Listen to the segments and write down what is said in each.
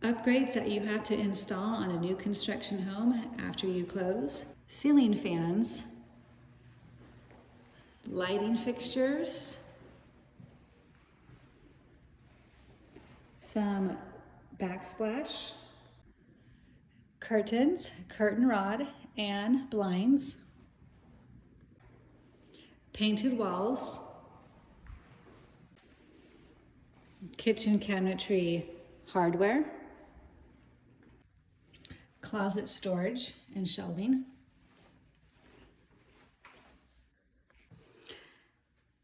Upgrades that you have to install on a new construction home after you close. Ceiling fans, lighting fixtures, some backsplash, curtains, curtain rod, and blinds, painted walls, kitchen cabinetry hardware, closet storage and shelving,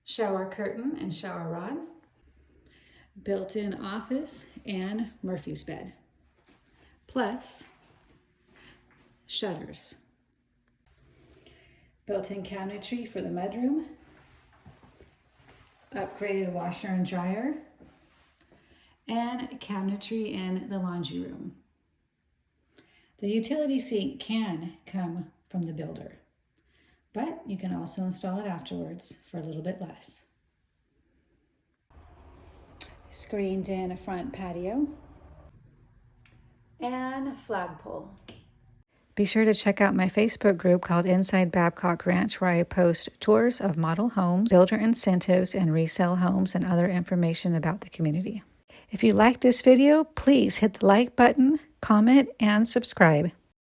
shower curtain and shower rod, built-in office and Murphy's bed, plus shutters, built-in cabinetry for the mudroom, upgraded washer and dryer, and cabinetry in the laundry room. The utility sink can come from the builder, but you can also install it afterwards for a little bit less. Screened in front patio and flagpole. Be sure to check out my Facebook group called Inside Babcock Ranch, where I post tours of model homes, builder incentives, and resale homes, and other information about the community. If you like this video, please hit the like button, comment, and subscribe.